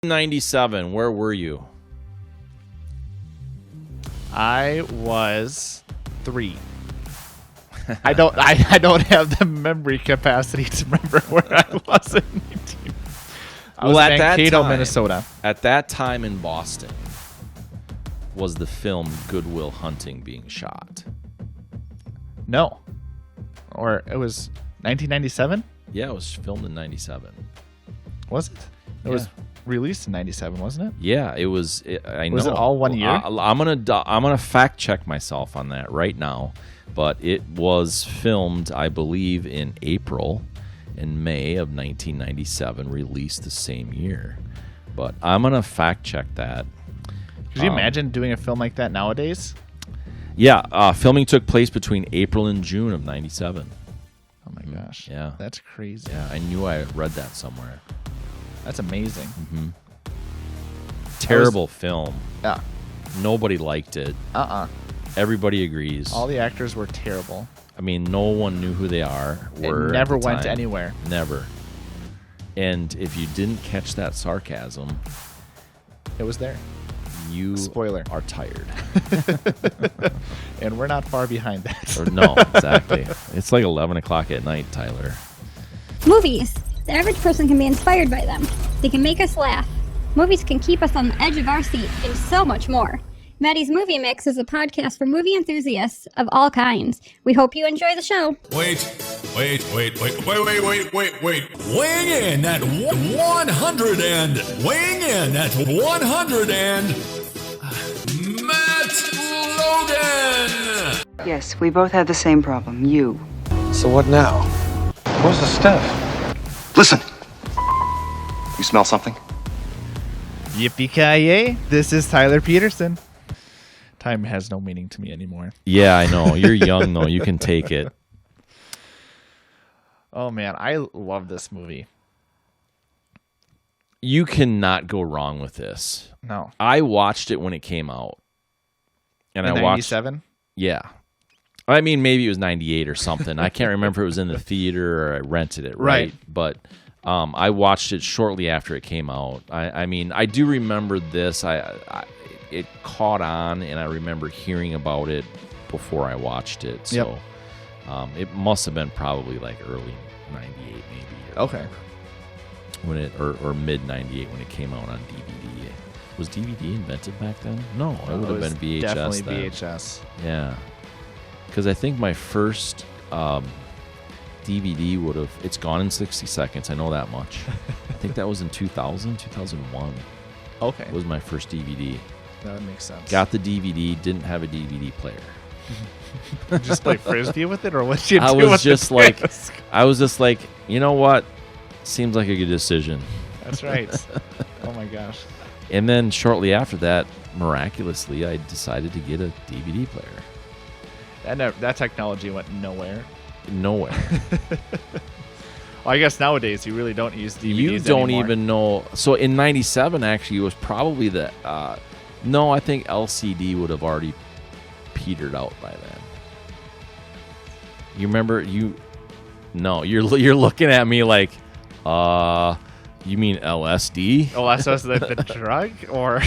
97. Where were you? I was 3. I don't have the memory capacity to remember where I was in 19. I was in Mankato, Minnesota. At that time in Boston, was the film Good Will Hunting being shot? No. Or it was 1997? Yeah, it was filmed in 97. Was it? It was released in 97, wasn't it? Yeah, it was. Was it all 1 year? I'm gonna fact check myself on that right now, but it was filmed, I believe, in April and May of 1997, released the same year. But I'm gonna fact check that. Could you imagine doing a film like that nowadays? Yeah, filming took place between April and June of 97. Oh my gosh. Yeah. That's crazy. Yeah, I knew I read that somewhere. That's amazing. Mm-hmm. Terrible film. Yeah. Nobody liked it. Everybody agrees. All the actors were terrible. I mean, no one knew who they were. It never went anywhere. Never. And if you didn't catch that sarcasm, it was there. You Spoiler. are tired. And we're not far behind that. No, exactly. It's like 11 o'clock at night, Tyler. Movies. The average person can be inspired by them. They can make us laugh. Movies can keep us on the edge of our seat, and so much more. Maddie's Movie Mix is a podcast for movie enthusiasts of all kinds. We hope you enjoy the show. Wait. Weighing in at 100 and weighing in at 100 and Matt Logan. Yes, we both have the same problem. You. So what now? Where's the stuff? Listen. You smell something? Yippee-ki-yay. This is Tyler Peterson. Time has no meaning to me anymore. Yeah, I know. You're young, though. You can take it. Oh, man. I love this movie. You cannot go wrong with this. No. I watched it when it came out. And in I watched 97? Yeah. I mean, maybe it was 98 or something. I can't remember if it was in the theater or I rented it, right? But I watched it shortly after it came out. I mean, I do remember this. It caught on, and I remember hearing about it before I watched it. So it must have been probably like early 98 maybe. Okay. When it or mid 98 when it came out on DVD. Was DVD invented back then? No, it would have been VHS. Definitely then. VHS. Yeah. Because I think my first DVD would have... It's gone in 60 seconds. I know that much. I think that was in 2001. Okay. It was my first DVD. That makes sense. Got the DVD, didn't have a DVD player. Just play Frisbee with it, or what you do? I was just like, you know what? Seems like a good decision. That's right. Oh my gosh. And then shortly after that, miraculously, I decided to get a DVD player. That technology went nowhere. Nowhere. Well, I guess nowadays you really don't use DVDs You don't anymore. even know. So in 97, actually, it was probably the... no, I think LCD would have already petered out by then. You remember... No, you're looking at me like... You mean LSD? Oh, that's the drug? Or...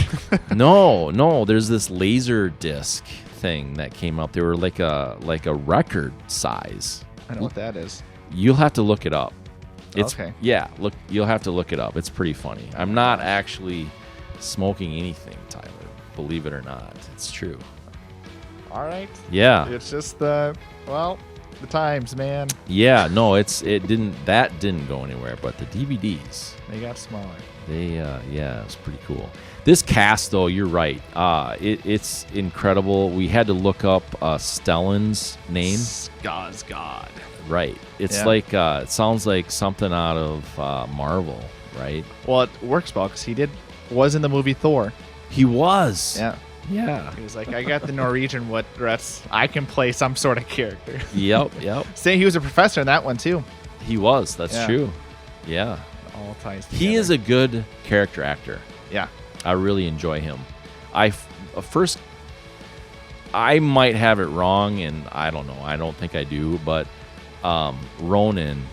No. There's this laser disc thing that came up. They were like a record size. I know what that is. You'll have to look it up. Okay. Yeah, you'll have to look it up. It's pretty funny. I'm not actually smoking anything, Tyler. Believe it or not. It's true. All right. Yeah. It's just the times, man. Yeah, no, that didn't go anywhere, but the DVDs, they got smaller. Yeah, it's pretty cool. This cast, though, you're right. It's incredible. We had to look up Stellan's name. Skarsgård. Right. It's like it sounds like something out of Marvel, right? Well, it works well because he was in the movie Thor. He was. Yeah. Yeah. He was like, I got the Norwegian dress. I can play some sort of character. Yep. Saying he was a professor in that one too. He was. That's true. Yeah. All ties together. He is a good character actor. Yeah. I really enjoy him. I might have it wrong, and I don't know. I don't think I do, but Ronin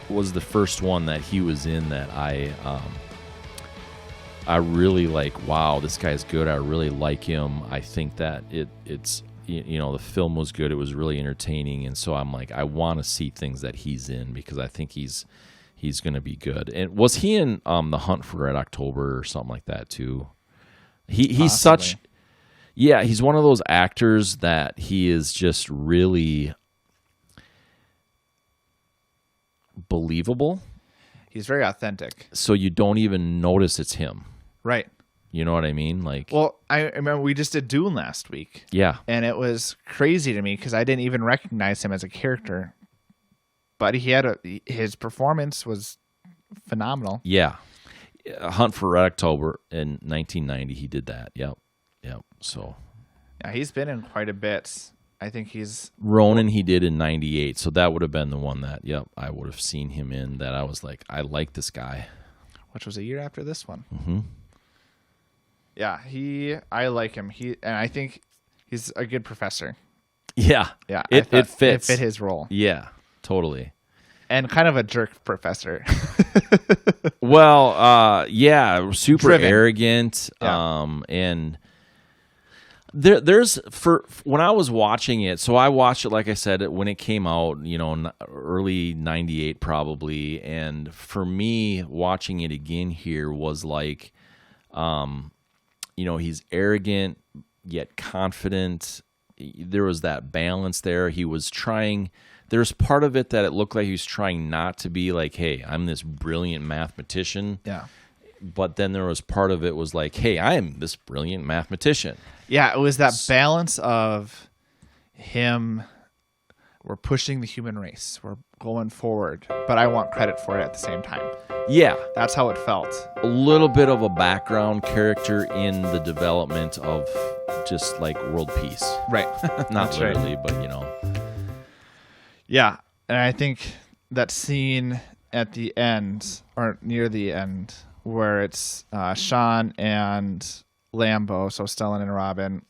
was the first one that he was in that I I really like, wow, this guy's good. I really like him. I think that it's the film was good. It was really entertaining, and so I'm like, I want to see things that he's in because I think he's going to be good. And was he in The Hunt for Red October or something like that too? He's such, yeah, he's one of those actors that he is just really believable. He's very authentic. So you don't even notice it's him. Right. You know what I mean? Like, well, I remember we just did Dune last week. Yeah. And it was crazy to me because I didn't even recognize him as a character. But his performance was phenomenal. Yeah. Hunt for Red October in 1990, he did that. Yep. So. Yeah, he's been in quite a bit. I think he's... Ronin he did in 98, so that would have been the one that, I would have seen him in that I was like, I like this guy. Which was a year after this one. Mm-hmm. Yeah, I like him. And I think he's a good professor. Yeah. Yeah. It fits. It fit his role. Yeah, totally. And kind of a jerk professor. Well, super Driven. arrogant. Yeah. And there's when I was watching it, so I watched it, like I said, when it came out, early 98 probably. And for me, watching it again here was like, he's arrogant yet confident. There was that balance there. He was trying. There's part of it that it looked like he was trying not to be like, hey, I'm this brilliant mathematician. Yeah. But then there was part of it was like, hey, I am this brilliant mathematician. Yeah, it was that balance of him. We're pushing the human race. We're going forward, but I want credit for it at the same time. Yeah. That's how it felt. A little bit of a background character in the development of just like world peace. Right. Not That's literally, right. but Yeah, and I think that scene at the end, or near the end, where it's Sean and Lambo, so Stellan and Robin,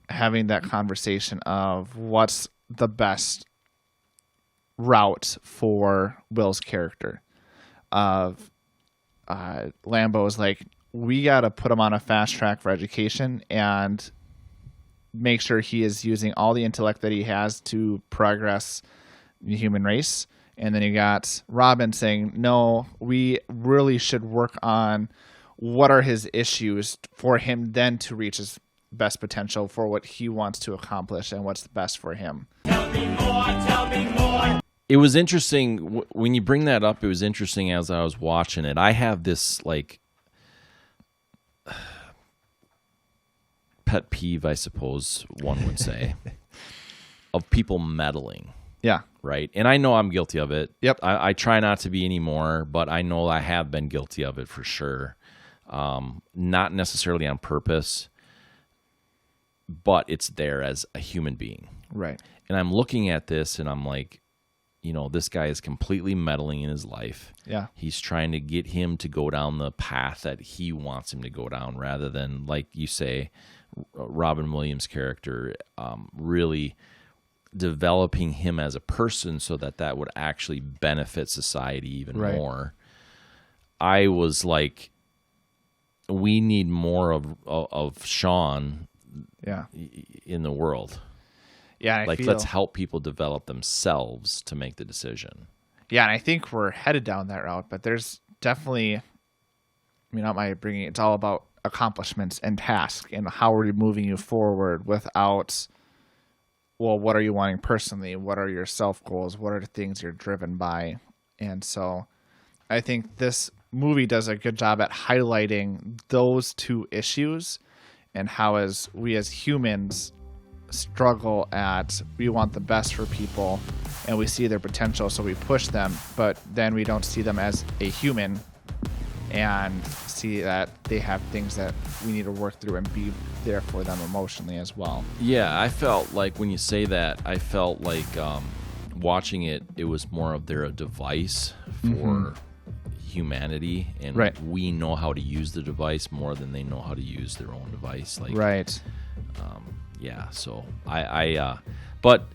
having that conversation of what's the best route for Will's character. Lambo is like, we got to put him on a fast track for education and make sure he is using all the intellect that he has to progress the human race. And then you got Robin saying, no, we really should work on what are his issues for him then to reach his best potential for what he wants to accomplish and what's the best for him. Tell me more. It was interesting when you bring that up. It was interesting as I was watching it. I have this like pet peeve, I suppose one would say, of people meddling. Yeah. Right. And I know I'm guilty of it. Yep. I try not to be anymore, but I know I have been guilty of it for sure. Not necessarily on purpose, but it's there as a human being. Right. And I'm looking at this and I'm like, this guy is completely meddling in his life. Yeah. He's trying to get him to go down the path that he wants him to go down rather than, like you say, Robin Williams' character, really developing him as a person so that would actually benefit society even more. I was like, we need more of Sean in the world. Yeah, let's help people develop themselves to make the decision. Yeah, and I think we're headed down that route, but there's definitely, it's all about accomplishments and tasks and how are we moving you forward without, well, what are you wanting personally? What are your self goals? What are the things you're driven by? And so I think this movie does a good job at highlighting those two issues and how as we as humans struggle at, we want the best for people and we see their potential, so we push them, but then we don't see them as a human and see that they have things that we need to work through and be there for them emotionally as well. Yeah, I felt like when you say that, I felt like watching it, it was more of a device for humanity, and we know how to use the device more than they know how to use their own device. Yeah, so but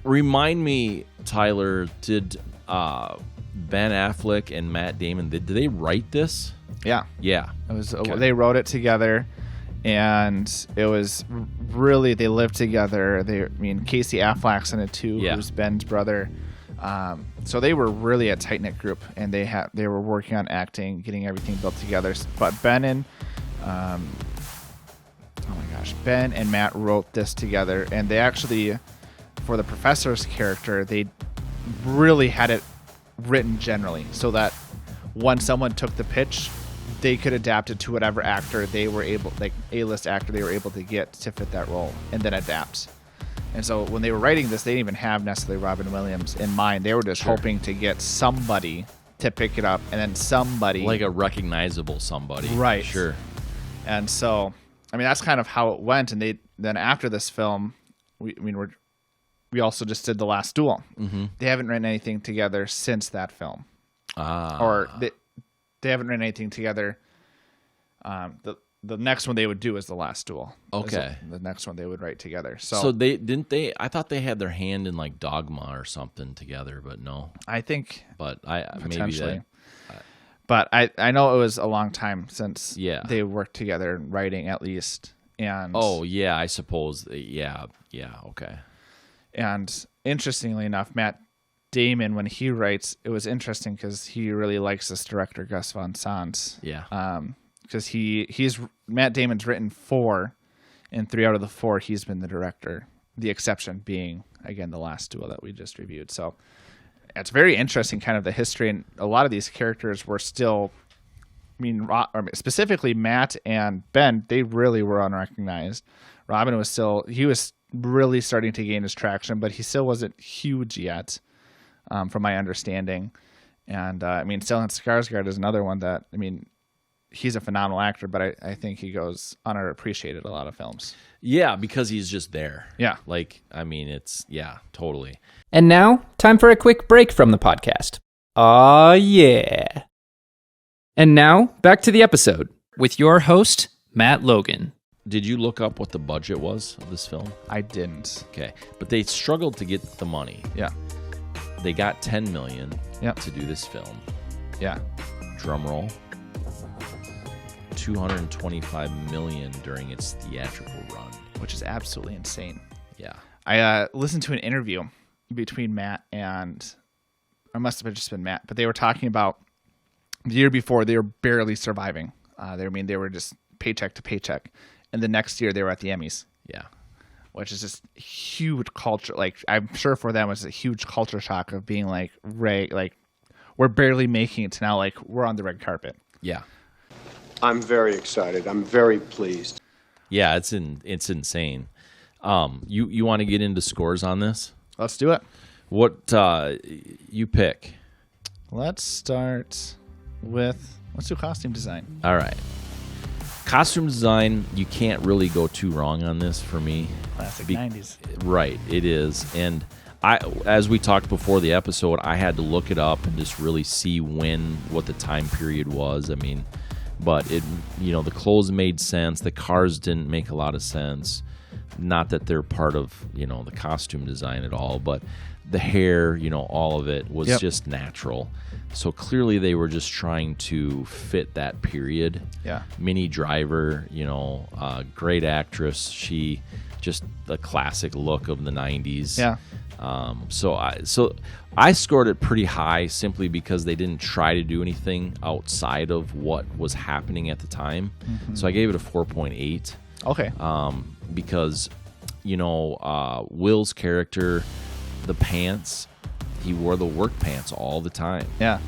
remind me, Tyler, did Ben Affleck and Matt Damon, did they write this? Yeah. Yeah. It was. They wrote it together, and it was really, they lived together. Casey Affleck's in it too, who's Ben's brother. So they were really a tight knit group, and they were working on acting, getting everything built together. But Ben and Ben and Matt wrote this together, and they actually, for the professor's character, they really had it written generally so that when someone took the pitch, they could adapt it to whatever actor they were able, like A-list actor they were able to get to fit that role, and then adapt. And so when they were writing this, they didn't even have necessarily Robin Williams in mind. They were just hoping to get somebody to pick it up, and then somebody like a recognizable somebody, right? Sure. And so, that's kind of how it went. And then after this film, we also just did The Last Duel. Mm-hmm. They haven't written anything together since that film, or they haven't written anything together. The next one they would do is The Last Duel. Okay. The next one they would write together. So they I thought they had their hand in like Dogma or something together, but no. I think. But potentially. Maybe that. But I know it was a long time since they worked together in writing, at least. And I suppose. Yeah. Okay. And interestingly enough, Matt Damon, when he writes, it was interesting because he really likes this director, Gus Van Sant. Yeah. Because he's Matt Damon's written 4, and 3 out of the 4 he's been the director. The exception being, again, The Last Duel that we just reviewed. So it's very interesting, kind of the history, and a lot of these characters were still. Specifically Matt and Ben, they really were unrecognized. Robin was really starting to gain his traction, but he still wasn't huge yet, from my understanding. And Stellan Skarsgård is another one that he's a phenomenal actor, but I think he goes underappreciated a lot of films. Yeah, because he's just there. Yeah. Totally. And now, time for a quick break from the podcast. Yeah. And now, back to the episode with your host, Matt Logan. Did you look up what the budget was of this film? I didn't. Okay. But they struggled to get the money. Yeah. They got $10 million to do this film. Yeah. Drum roll. $225 million during its theatrical run, which is absolutely insane. Yeah. I listened to an interview between Matt and, or must have just been Matt, but they were talking about the year before they were barely surviving. They were just paycheck to paycheck, and the next year they were at the Emmys. Yeah. Which is just huge culture. Like, I'm sure for them it's a huge culture shock of being like, we're barely making it to now, like, we're on the red carpet. Yeah. I'm very excited. I'm very pleased. Yeah, it's insane. You want to get into scores on this? Let's do it. What you pick? Let's start with, let's do costume design. All right. Costume design, you can't really go too wrong on this for me. Classic 90s. Right, it is. And as we talked before the episode, I had to look it up and just really see what the time period was. But the clothes made sense. The cars didn't make a lot of sense. Not that they're part of, the costume design at all, but the hair, all of it was just natural. So clearly they were just trying to fit that period. Yeah. Minnie Driver, great actress. She just the classic look of the 90s. Yeah. So I scored it pretty high simply because they didn't try to do anything outside of what was happening at the time. Mm-hmm. So I gave it a 4.8. Okay. Because Will's character, the pants, he wore the work pants all the time. Yeah.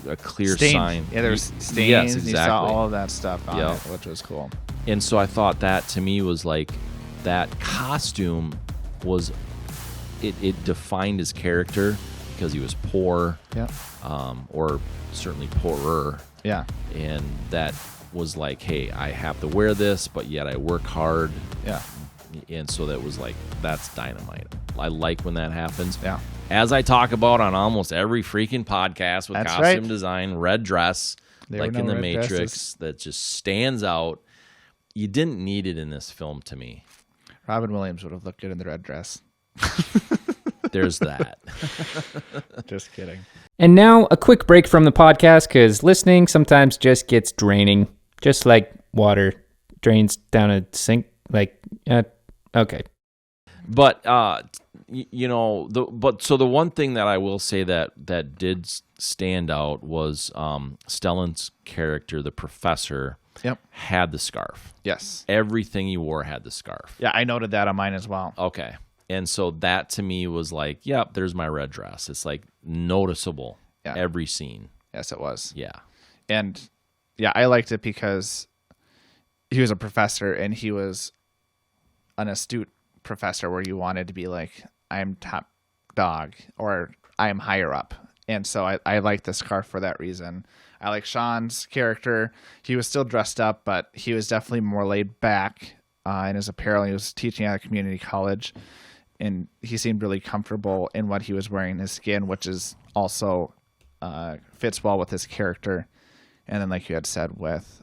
A clear stains. sign. Yeah, there's stains. Yes, exactly. You saw all of that stuff on it, which was cool. And so I thought that to me was like that costume was it defined his character because he was poor. Yeah. Or certainly poorer. Yeah. And that was like, hey, I have to wear this, but yet I work hard. Yeah. And so that was like, that's dynamite. I like when that happens. Yeah. As I talk about on almost every freaking podcast with costume design, red dress, like in The Matrix, that just stands out. You didn't need it in this film to me. Robin Williams would have looked good in the red dress. there's that. Just kidding. And now a quick break from the podcast because listening sometimes just gets draining, just like water drains down a sink. Okay. But the one thing that I will say that did stand out was Stellan's character, the professor. Yep. Had the scarf. Yes. Everything he wore had the scarf. Yeah, I noted that on mine as well. Okay. And so that to me was like, yep, there's my red dress. It's like noticeable every scene. Yes, it was. Yeah. And yeah, I liked it because he was a professor and he was an astute professor where you wanted to be like, I'm top dog or I am higher up. And so I like the scarf for that reason. I like Sean's character. He was still dressed up, but he was definitely more laid back in his apparel. He was teaching at a community college, and he seemed really comfortable in what he was wearing. His skin, which is also fits well with his character. And then, like you had said, with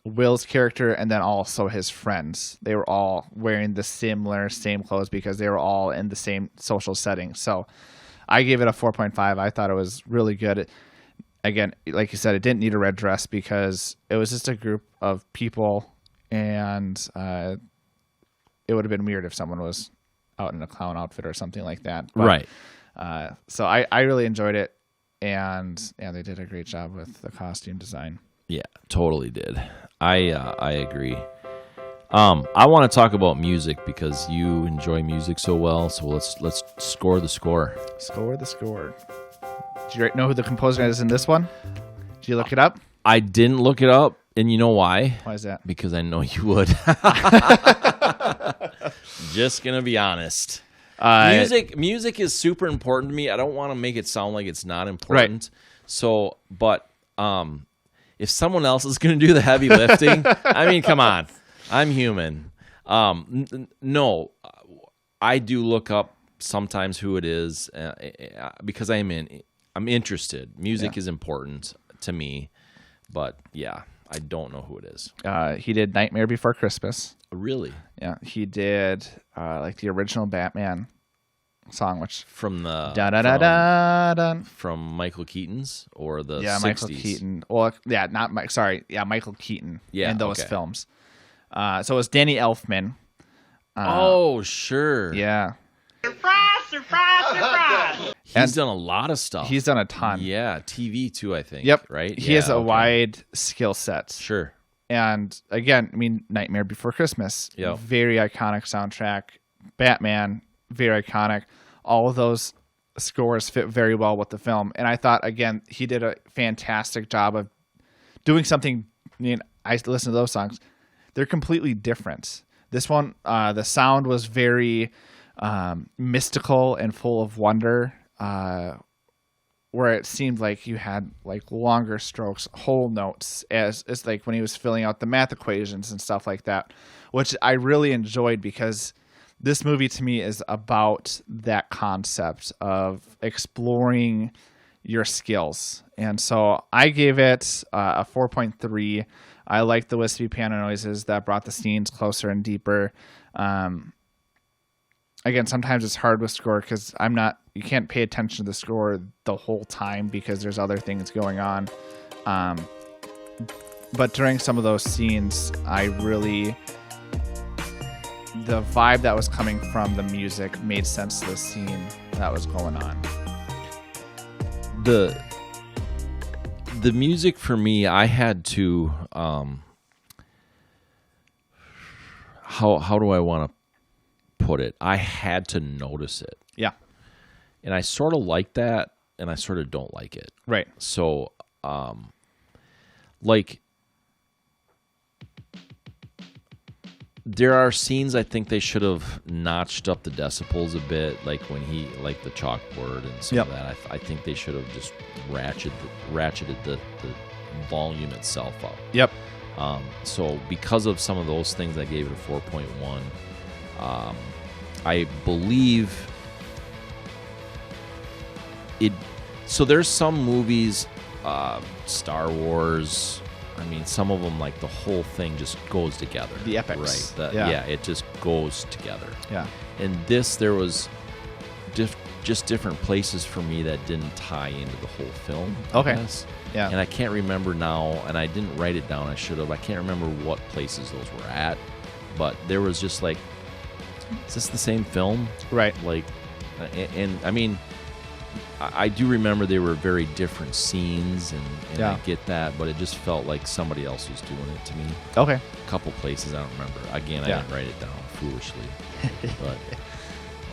Will's character and then also his friends, they were all wearing the same clothes because they were all in the same social setting. So I gave it a 4.5. I thought it was really good. Again, like you said, it didn't need a red dress because it was just a group of people, and it would have been weird if someone was out in a clown outfit or something like that. But, right. So I really enjoyed it, and they did a great job with the costume design. Yeah, totally did. I agree. I want to talk about music because you enjoy music so well. So let's score the score. Score the score. Do you know who the composer is in this one? Did you look it up? I didn't look it up, and you know why? Why is that? Because I know you would. Just gonna be honest. Music is super important to me. I don't want to make it sound like it's not important. Right. So, but if someone else is gonna do the heavy lifting, I mean, come on. I'm human. No, I do look up sometimes who it is because I'm interested. Music is important to me, but yeah, I don't know who it is. He did Nightmare Before Christmas. Really? Yeah, he did like the original Batman song, which from the from Michael Keaton's or the 60s? Michael Keaton. Well, yeah, not Mike. Sorry, Michael Keaton. Yeah, in those films. So it was Danny Elfman. Oh, sure. Yeah. Surprise! He's done a lot of stuff. He's done a ton. Yeah, TV too, I think. Yep. Right? He has a wide skill set. Sure. And again, I mean, Nightmare Before Christmas. Yep. Very iconic soundtrack. Batman, very iconic. All of those scores fit very well with the film. And I thought, again, he did a fantastic job of doing something. I mean, I listen to those songs. They're completely different. This one, the sound was very mystical and full of wonder, where it seemed like you had like longer strokes, whole notes, as like when he was filling out the math equations and stuff like that, which I really enjoyed because this movie to me is about that concept of exploring your skills. And so I gave it a 4.3. I liked the wispy piano noises that brought the scenes closer and deeper. Again, sometimes it's hard with score because you can't pay attention to the score the whole time because there's other things going on. But during some of those scenes, the vibe that was coming from the music made sense to the scene that was going on. The music for me, I had to how do I want to put it? I had to notice it. Yeah. And I sort of like that and I sort of don't like it. Right. So like there are scenes I think they should have notched up the decibels a bit, like when he, like the chalkboard and some of that. I think they should have just ratcheted the volume itself up. Yep. So because of some of those things, I gave it a 4.1. I believe it. So there's some movies, Star Wars, I mean, some of them, like, the whole thing just goes together. The epics. Right. Yeah, it just goes together. Yeah. And this, there was just different places for me that didn't tie into the whole film. Okay. I guess. Yeah. And I can't remember now, and I didn't write it down. I should have. I can't remember what places those were at, but there was just like, is this the same film? Right. Like, and I mean, I do remember they were very different scenes, and I get that, but it just felt like somebody else was doing it to me. Okay. A couple places I don't remember. Again, I didn't write it down foolishly, but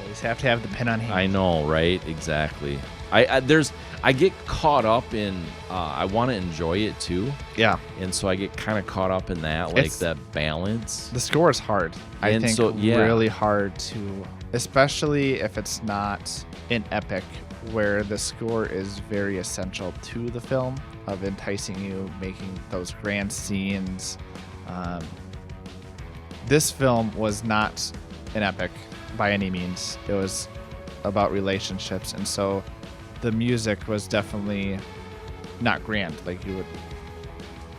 always have to have the pen on hand. I know, right? Exactly. I get caught up in I want to enjoy it too. Yeah. And so I get kind of caught up in that, like that balance. The score is hard. I think really hard to, especially if it's not an epic where the score is very essential to the film of enticing you, making those grand scenes. This film was not an epic by any means. It was about relationships, and so the music was definitely not grand. Like it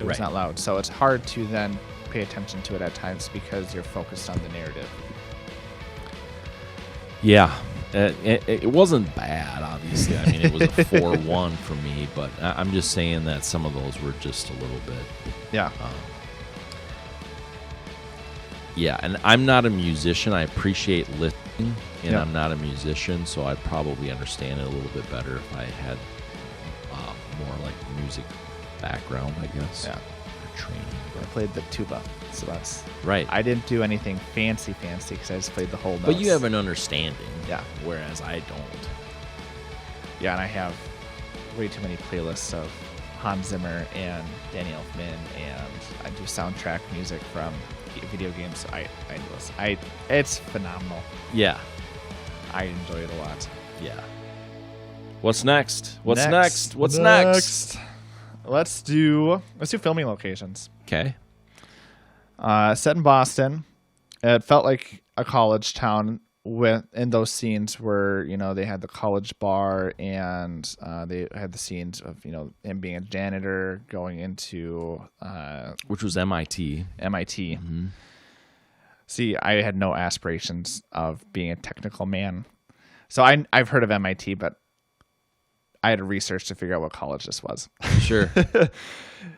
was not loud. So it's hard to then pay attention to it at times because you're focused on the narrative. Yeah. It wasn't bad, obviously. I mean, it was a 4-1 for me, but I'm just saying that some of those were just a little bit. Yeah. Yeah, and I'm not a musician. I appreciate listening, and I'm not a musician, so I'd probably understand it a little bit better if I had more like music background, I guess. Yeah. Or training. I played the tuba, so that's right. I didn't do anything fancy because I just played the whole notes. But you have an understanding. Yeah. Whereas I don't. Yeah, and I have way too many playlists of Hans Zimmer and Danny Elfman, and I do soundtrack music from video games. So I listen. It's phenomenal. Yeah. I enjoy it a lot. Yeah. What's next? What's next? Let's do filming locations. Okay. Set in Boston. It felt like a college town in those scenes where, they had the college bar and they had the scenes of, him being a janitor going into... which was MIT. MIT. Mm-hmm. See, I had no aspirations of being a technical man. So I've heard of MIT, but I had to research to figure out what college this was. Sure.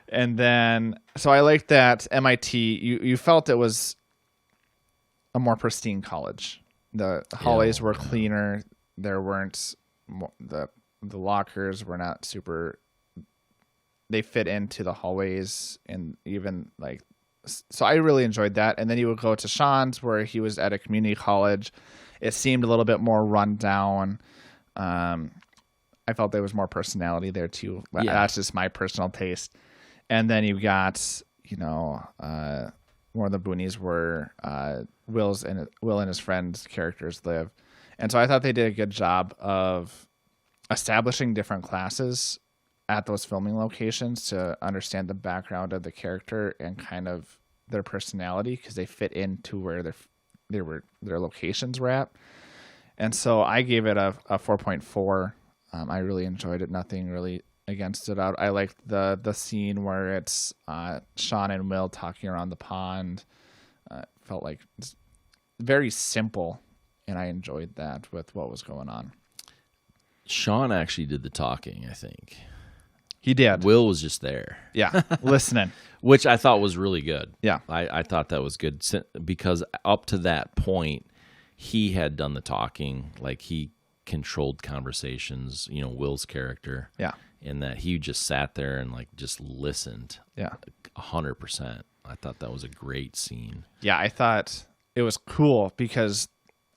And then, so I liked that MIT, you felt it was a more pristine college. The hallways were cleaner. There weren't, the lockers were not super, they fit into the hallways, and even like, so I really enjoyed that. And then you would go to Sean's where he was at a community college. It seemed a little bit more run down. I felt there was more personality there too. Yeah. That's just my personal taste. And then you got, one of the boonies where Will and his friends' characters live. And so I thought they did a good job of establishing different classes at those filming locations to understand the background of the character and kind of their personality, because they fit into where their locations were at. And so I gave it a 4.4. I really enjoyed it. Nothing really against it out. I liked the scene where it's Sean and Will talking around the pond. Felt like it's very simple, and I enjoyed that with what was going on. Sean actually did the talking, I think. He did. Will was just there. Yeah, listening. Which I thought was really good. Yeah. I thought that was good because up to that point, he had done the talking. Like, he controlled conversations, Will's character. Yeah. And that he just sat there and just listened. Yeah. 100%. I thought that was a great scene. Yeah, I thought it was cool because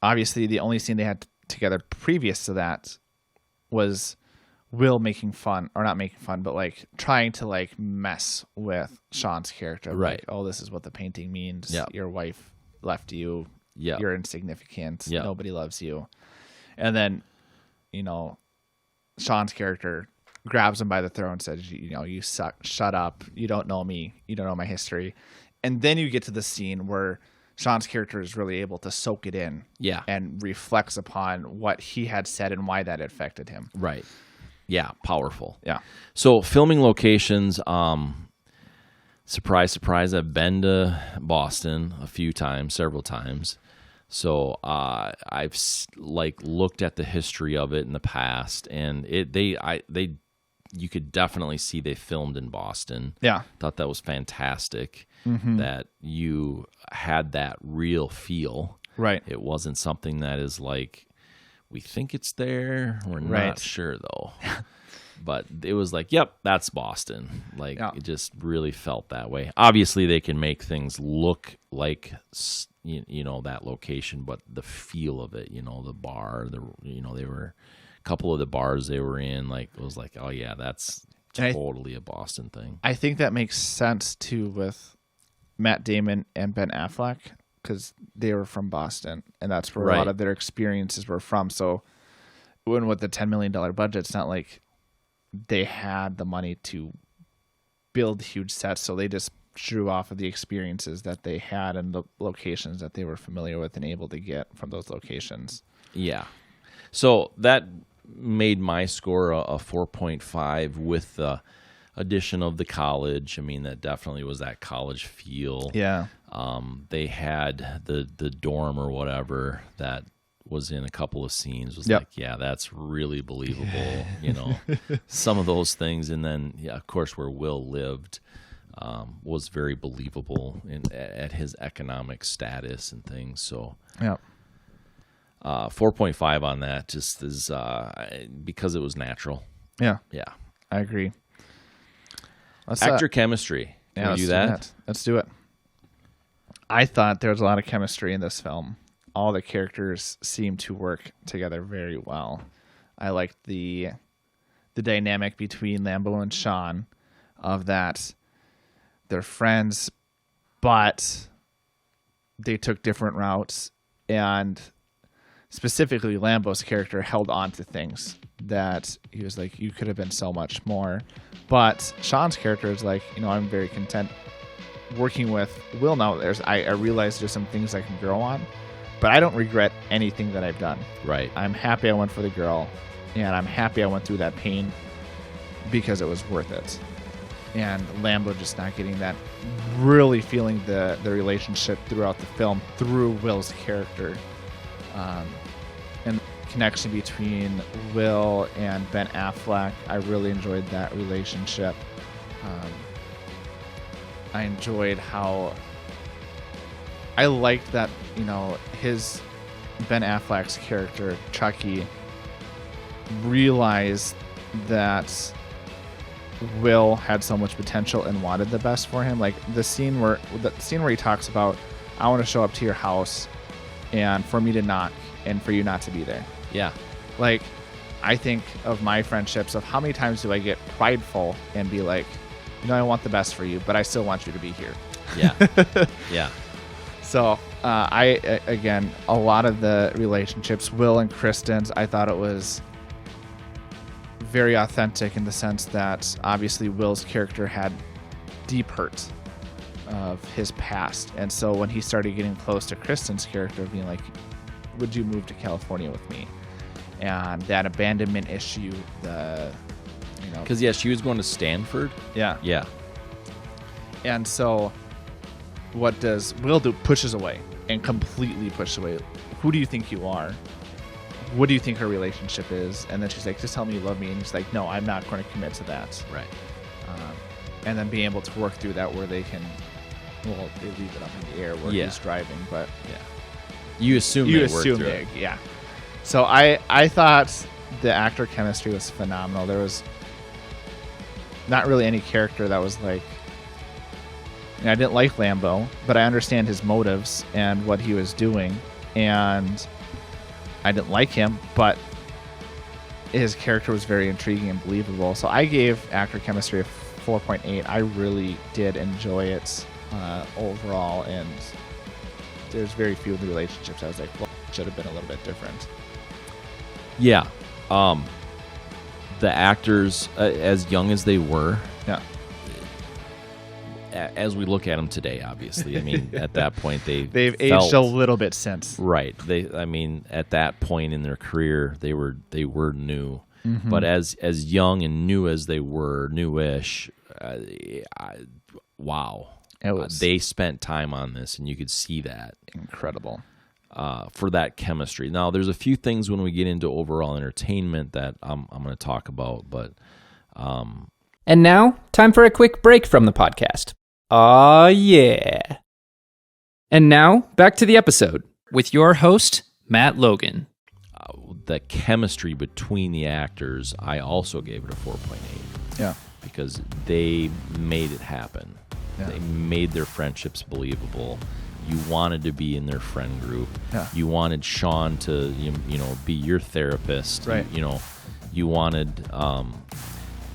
obviously the only scene they had together previous to that was Will making fun, or not making fun, but trying to mess with Sean's character. Right. Oh, this is what the painting means. Yep. Your wife left you. Yep. You're insignificant. Yep. Nobody loves you. And then, Sean's character grabs him by the throat and says, you suck, shut up. You don't know me. You don't know my history. And then you get to the scene where Sean's character is really able to soak it in. Yeah. And reflects upon what he had said and why that affected him. Right. Yeah. Powerful. Yeah. So filming locations, surprise, surprise, I've been to Boston a few times, several times. So I've looked at the history of it in the past, and you could definitely see they filmed in Boston. Yeah. Thought that was fantastic that you had that real feel. Right. It wasn't something that is like, we think it's there. We're not sure, though. But it was like, yep, that's Boston. It just really felt that way. Obviously, they can make things look like, that location, but the feel of it, the bar, they were... couple of the bars they were in, it was like, oh yeah, that's totally a Boston thing. I think that makes sense too with Matt Damon and Ben Affleck, because they were from Boston, and that's where a lot of their experiences were from. So even with the $10 million budget, it's not like they had the money to build huge sets, so they just drew off of the experiences that they had and the locations that they were familiar with and able to get from those locations. Yeah. So that made my score a 4.5 with the addition of the college. I mean, that definitely was that college feel. Yeah. They had the dorm or whatever that was in a couple of scenes was yeah, that's really believable. Some of those things. And then, of course, where Will lived was very believable at his economic status and things. So, yeah. 4.5 on that just is because it was natural. Yeah. Yeah. I agree. Actor chemistry. Can we do that? Let's do it. I thought there was a lot of chemistry in this film. All the characters seemed to work together very well. I liked the dynamic between Lambeau and Sean, of that they're friends, but they took different routes, and specifically Lambeau's character held on to things that he was like, you could have been so much more. But Sean's character is like, I'm very content working with Will now. I realize there's some things I can grow on, but I don't regret anything that I've done. Right. I'm happy I went for the girl, and I'm happy I went through that pain because it was worth it. And Lambeau just not getting that, really feeling the relationship throughout the film through Will's character. And the connection between Will and Ben Affleck, I really enjoyed that relationship. I enjoyed how I liked that, his Ben Affleck's character, Chucky, realized that Will had so much potential and wanted the best for him. Like the scene where he talks about, I want to show up to your house and for me to knock and for you not to be there. Yeah. Like, I think of my friendships of how many times do I get prideful and be like, I want the best for you, but I still want you to be here. Yeah. Yeah. So again, a lot of the relationships, Will and Kristen's, I thought it was very authentic in the sense that obviously Will's character had deep hurt of his past. And so when he started getting close to Kristen's character, being like, would you move to California with me? And that abandonment issue, because she was going to Stanford. Yeah. And so what does Will do? Pushes away and completely pushes away. Who do you think you are? What do you think her relationship is? And then she's like, just tell me you love me. And he's like, no, I'm not going to commit to that. Right. And then being able to work through that where they can, they leave it up in the air where he's driving. But yeah, you assume it. Yeah. So I thought the actor chemistry was phenomenal. There was not really any character that was like, I didn't like Lambeau, but I understand his motives and what he was doing. And I didn't like him, but his character was very intriguing and believable. So I gave actor chemistry a 4.8. I really did enjoy it overall, and there's very few of the relationships I was like, well, it should have been a little bit different. Yeah. The actors, as young as they were, as we look at them today, obviously, I mean, at that point they've aged a little bit since. Right. At that point in their career, they were new. Mm-hmm. But as young and new as they were, newish, wow. It was they spent time on this, and you could see that. incredible. For that chemistry. Now, there's a few things when we get into overall entertainment that I'm going to talk about, but... And now, time for a quick break from the podcast. Aw, yeah. And now, back to the episode with your host, Matt Logan. The chemistry between the actors, I also gave it a 4.8. Yeah. Because they made it happen. Yeah. They made their friendships believable. You wanted to be in their friend group. Yeah. You wanted Sean to, be your therapist. Right. You wanted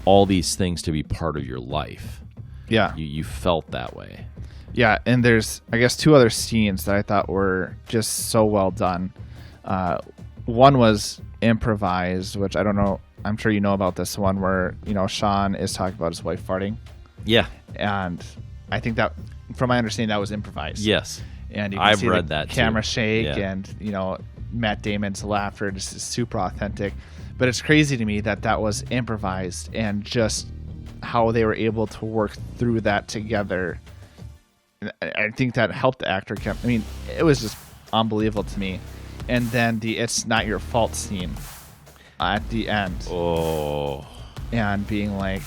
all these things to be part of your life. Yeah. You felt that way. Yeah, and there's, I guess, two other scenes that I thought were just so well done. One was improvised, which I don't know. I'm sure you know about this one where, Sean is talking about his wife farting. Yeah. And I think that, from my understanding, that was improvised. Yes. And you can I've see read the that camera too. shake Yeah. and, Matt Damon's laughter just is super authentic. But it's crazy to me that was improvised and just how they were able to work through that together. I think that helped the actor. It was just unbelievable to me. And then the "it's not your fault" scene at the end. Oh. And being like,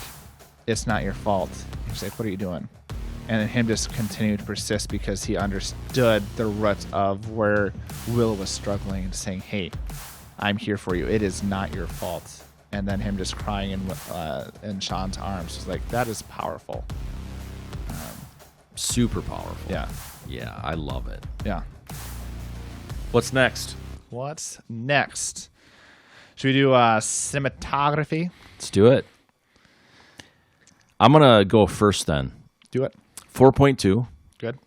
"It's not your fault." He's like, "What are you doing?" And then him just continued to persist because he understood the root of where Will was struggling and saying, "Hey, I'm here for you. It is not your fault." And then him just crying in Sean's arms was like, that is powerful. Super powerful. Yeah. Yeah, I love it. Yeah. What's next? What's next? Should we do cinematography? Let's do it. I'm going to go first then. Do it. 4.2. Good.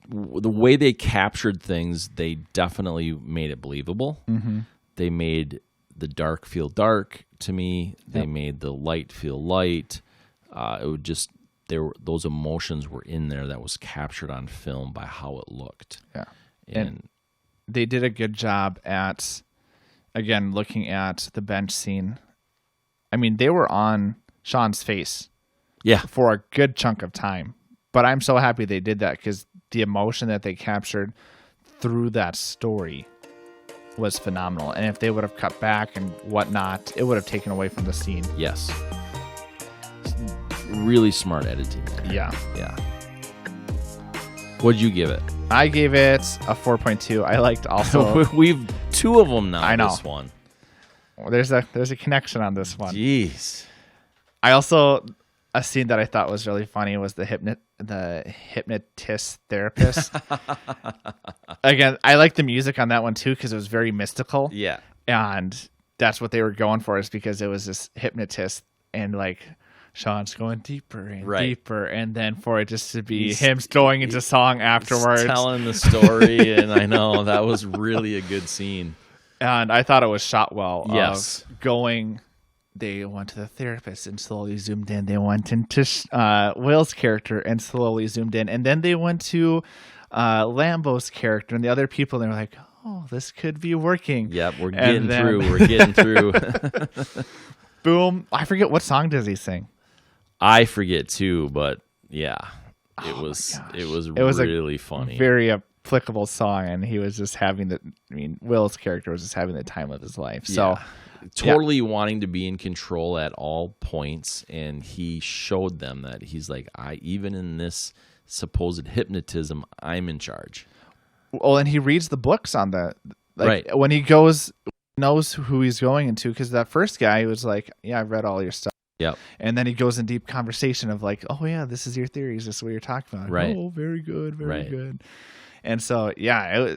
The way they captured things, they definitely made it believable. Mm-hmm. They made the dark feel dark to me. They made the light feel light. It would just those emotions were in there that was captured on film by how it looked. Yeah, and they did a good job at, again, looking at the bench scene. They were on Sean's face, for a good chunk of time. But I'm so happy they did that because the emotion that they captured through that story was phenomenal. And if they would have cut back and whatnot, it would have taken away from the scene. Yes. Really smart editing there. Yeah. What'd you give it? I gave it a 4.2. I liked also. We've two of them now. I know. This one. There's a connection on this one. Jeez. I also, a scene that I thought was really funny was the hypnotist therapist. Again, I like the music on that one too because it was very mystical. Yeah. And that's what they were going for, is because it was this hypnotist and like Sean's going deeper and deeper, and then for it just to be him going into song afterwards, telling the story. And I know that was really a good scene. And I thought it was shot well. Yes. They went to the therapist and slowly zoomed in. They went into Will's character and slowly zoomed in. And then they went to Lambo's character and the other people. And they were like, oh, this could be working. Yep, we're getting through. We're getting through. Boom. I forget, what song does he sing? I forget too, but yeah, it was really funny. Very applicable song. And he was just having Will's character was just having the time of his life. So. Totally wanting to be in control at all points, and he showed them that he's like, even in this supposed hypnotism, I'm in charge. Well, and he reads the books on that. Right. When he goes, knows who he's going into, because that first guy, he was like, yeah, I've read all your stuff. Yep. And then he goes in deep conversation of like, oh yeah, this is your theories, this is what you're talking about. Right. Oh, very good, very good. And so, yeah,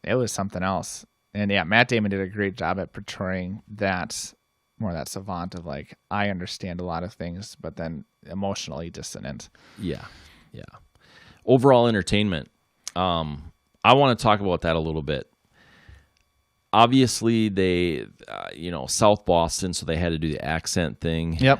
it was something else. And yeah, Matt Damon did a great job at portraying that savant of like, I understand a lot of things, but then emotionally dissonant. Yeah. Overall entertainment. I want to talk about that a little bit. Obviously, they, South Boston, so they had to do the accent thing. Yep.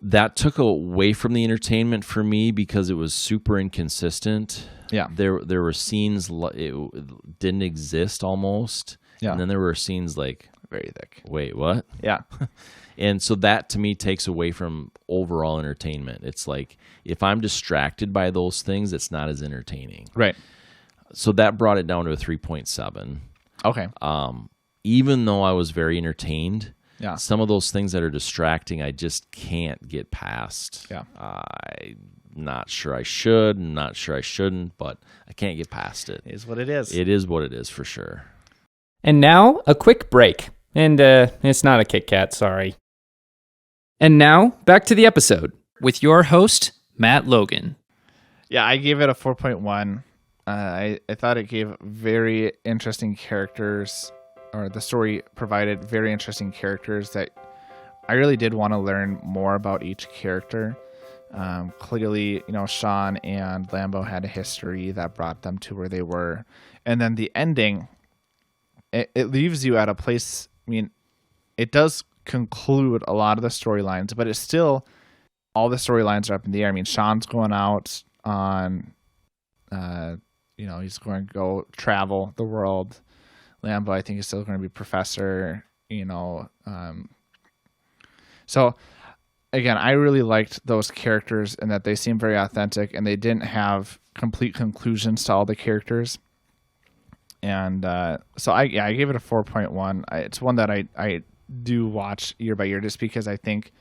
That took away from the entertainment for me because it was super inconsistent. Yeah. There were scenes it didn't exist almost. Yeah. And then there were scenes like very thick. Wait, what? Yeah. And so that to me takes away from overall entertainment. It's like if I'm distracted by those things, it's not as entertaining. Right. So that brought it down to a 3.7. Okay. Even though I was very entertained, Yeah. some of those things that are distracting, I just can't get past. Yeah. I'm not sure I should, I'm not sure I shouldn't, but I can't get past it. It is what it is. It is what it is for sure. And now, a quick break. And it's not a Kit Kat, sorry. And now, back to the episode with your host, Matt Logan. Yeah, I gave it a 4.1. I thought it gave very interesting characters, or the story provided very interesting characters that I really did want to learn more about each character. Clearly, Sean and Lambo had a history that brought them to where they were. And then the ending, it leaves you at a place, it does conclude a lot of the storylines, but it's still, all the storylines are up in the air. Sean's going out on, he's going to go travel the world. Lambo, I think, is still going to be professor, So, again, I really liked those characters and that they seemed very authentic, and they didn't have complete conclusions to all the characters. And so I gave it a 4.1. It's one that I do watch year by year, just because I think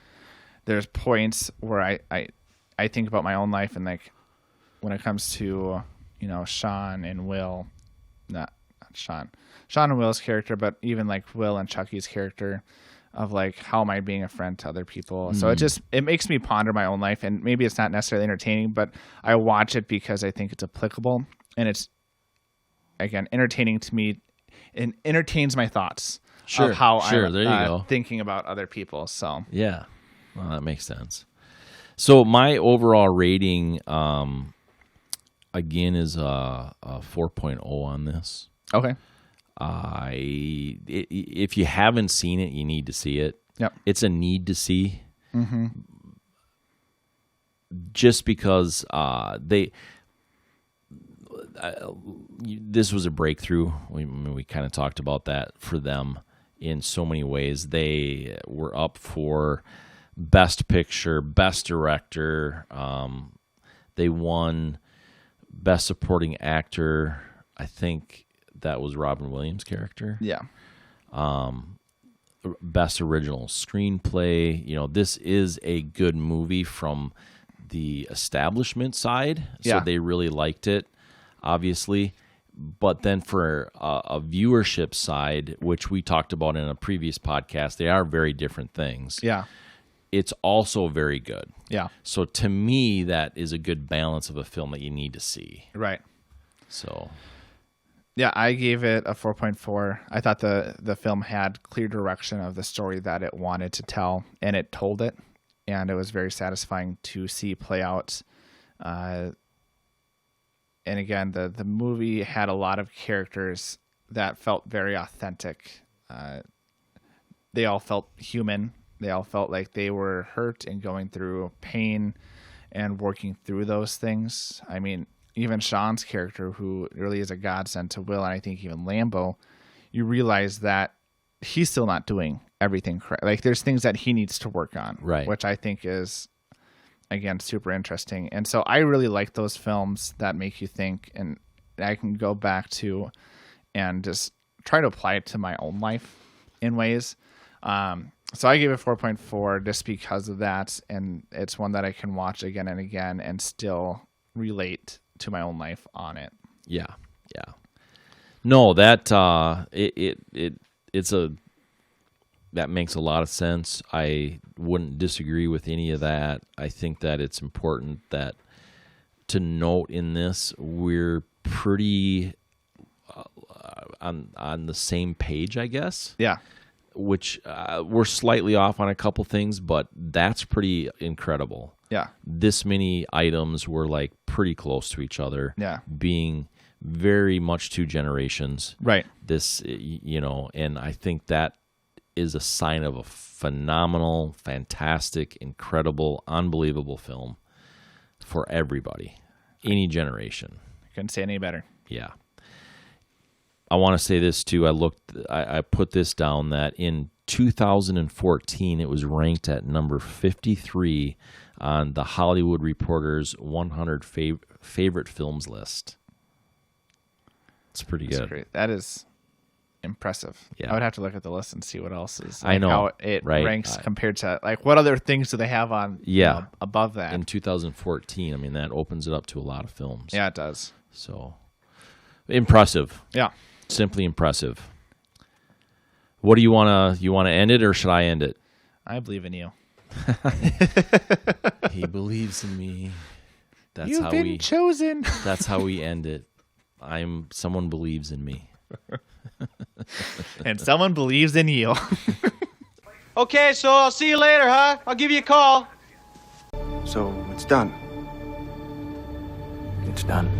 there's points where I think about my own life, and like when it comes to Sean and Will, not Sean and Will's character, but even like Will and Chucky's character, of like, how am I being a friend to other people? So it makes me ponder my own life, and maybe it's not necessarily entertaining, but I watch it because I think it's applicable, and it's, again, entertaining to me, and entertains my thoughts of how I'm thinking about other people. So yeah, well, that makes sense. So my overall rating, again, is a 4.0 on this. Okay. If you haven't seen it, you need to see it. Yep. It's a need to see. Mm-hmm. Just because this was a breakthrough. We kind of talked about that for them in so many ways. They were up for Best Picture, Best Director. They won Best Supporting Actor. I think that was Robin Williams' character. Yeah. Best Original Screenplay. This is a good movie from the establishment side. So they really liked it, obviously. But then for a viewership side, which we talked about in a previous podcast, they are very different things. Yeah. It's also very good. Yeah. So to me, that is a good balance of a film that you need to see. Right. So... yeah, I gave it a 4.4. I thought the film had clear direction of the story that it wanted to tell, and it told it, and it was very satisfying to see play out. And again, the movie had a lot of characters that felt very authentic. They all felt human. They all felt like they were hurt and going through pain and working through those things. Even Sean's character, who really is a godsend to Will, and I think even Lambo, you realize that he's still not doing everything correct. Like, there's things that he needs to work on, right? Which I think is, again, super interesting. And so I really like those films that make you think, and I can go back to and just try to apply it to my own life in ways. So I gave it 4.4 just because of that, and it's one that I can watch again and again and still relate to my own life on it. Yeah. No, that that makes a lot of sense. I wouldn't disagree with any of that. I think that it's important that to note in this, we're pretty on the same page, I guess. Yeah. Which we're slightly off on a couple things, but that's pretty incredible. Yeah. This many items were like pretty close to each other. Yeah. Being very much two generations. Right. This, and I think that is a sign of a phenomenal, fantastic, incredible, unbelievable film for everybody, any generation. Couldn't say any better. Yeah. I want to say this too. I put this down that in 2014 it was ranked at number 53 on the Hollywood Reporter's 100 favorite films list. It's pretty good. Great. That is impressive. Yeah. I would have to look at the list and see what else is. I know how it ranks compared to what other things do they have on? Above that in 2014. I mean, that opens it up to a lot of films. Yeah, it does. So impressive. Yeah, simply impressive. What do you want to end it, or should I end it? I believe in you. He believes in me. That's You've been chosen. That's how we end it. Someone believes in me. And someone believes in you. Okay, so I'll see you later, huh? I'll give you a call. So it's done. It's done.